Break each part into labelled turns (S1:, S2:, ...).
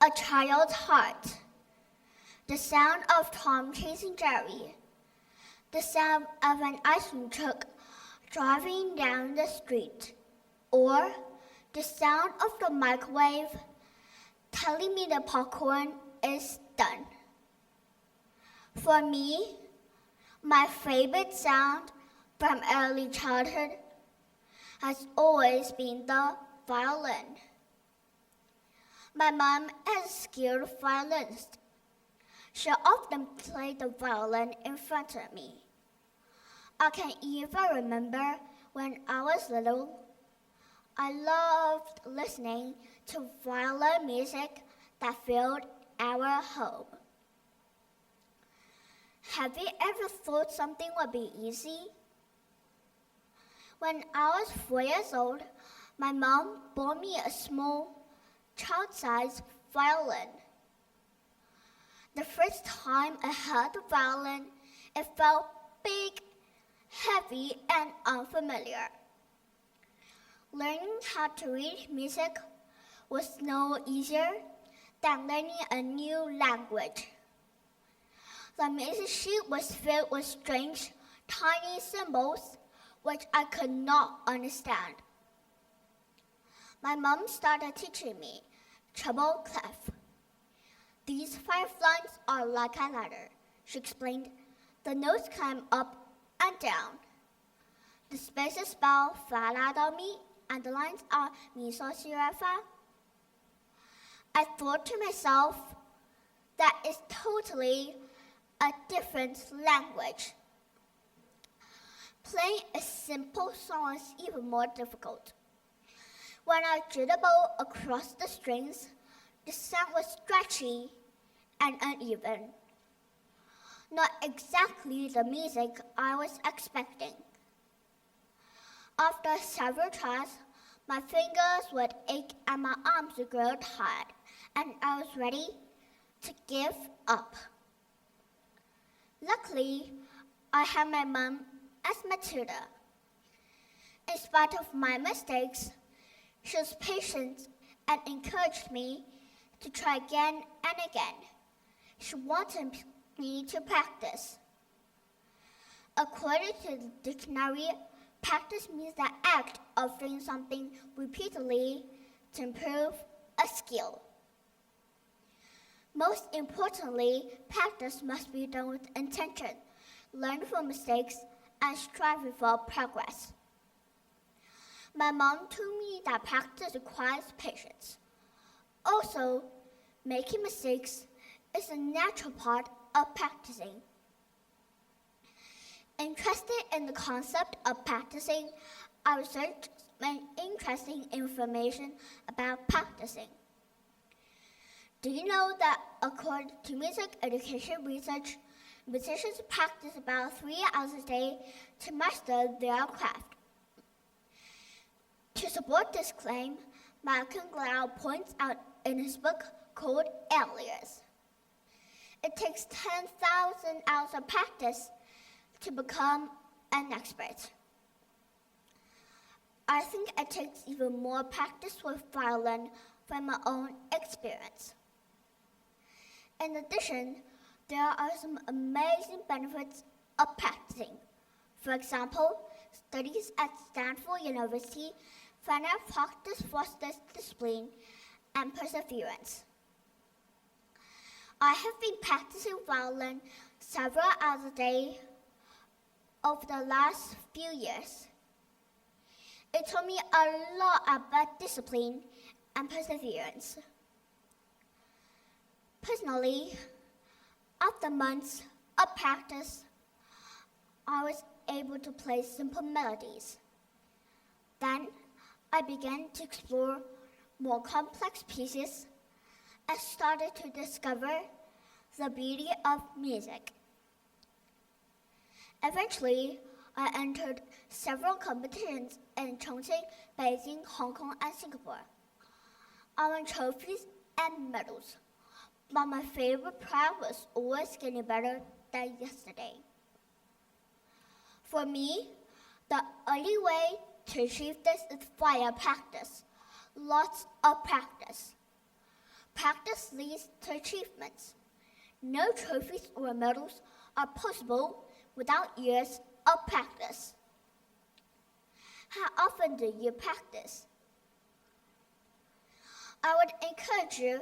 S1: A child's heart. The sound of Tom chasing Jerry. The sound of an ice cream truck driving down the street. Or the sound of the microwave telling me the popcorn is done. For me, my favorite sound from early childhood has always been the violin. My mom is a skilled violinist. She often played the violin in front of me. I can even remember when I was little, I loved listening to violin music that filled our home. Have you ever thought something would be easy? When I was 4 years old, my mom bought me a small, child-sized violin. The first time I heard the violin, it felt big, heavy, and unfamiliar. Learning how to read music was no easier than learning a new language. The music sheet was filled with strange, tiny symbols which I could not understand. My mom started teaching me treble clef. These 5 lines are like a ladder, she explained. The notes climb up and down. The spaces spell fa la do mi, and the lines are mi so si re fa. I thought to myself, that is totally a different language. Playing a simple song is even more difficult. When I drew the bow across the strings, the sound was stretchy and uneven. Not exactly the music I was expecting. After several tries, my fingers would ache and my arms would grow tired, and I was ready to give up. Luckily, I had my mom as my tutor. In spite of my mistakes, she was patient and encouraged me to try again and again. She wanted me to practice. According to the dictionary, practice means the act of doing something repeatedly to improve a skill. Most importantly, practice must be done with intention, learn from mistakes, and striving for progress. My mom told me that practice requires patience. Also, making mistakes is a natural part of practicing. Interested in the concept of practicing, I researched some interesting information about practicing. Do you know that according to music education research, musicians practice about 3 hours a day to master their craft? To support this claim, Malcolm Gladwell points out in his book called Alias. It takes 10,000 hours of practice to become an expert. I think it takes even more practice with violin from my own experience. In addition, there are some amazing benefits of practicing. For example, studies at Stanford University found out practice fosters discipline and perseverance. I have been practicing violin several hours a day over the last few years. It taught me a lot about discipline and perseverance. Personally, after months of practice, I was able to play simple melodies. Then I began to explore more complex pieces and started to discover the beauty of music. Eventually, I entered several competitions in Chongqing, Beijing, Hong Kong, and Singapore. I won trophies and medals, but my favorite part was always getting better than yesterday. For me, the only way to achieve this is via practice, lots of practice. Practice leads to achievements. No trophies or medals are possible without years of practice. How often do you practice? I would encourage you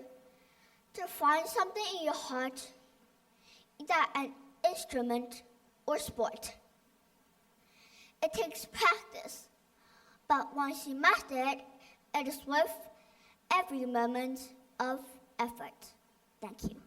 S1: to find something in your heart, either an instrument or sport. It takes practice, but once you master it, it is worth every moment of effort. Thank you.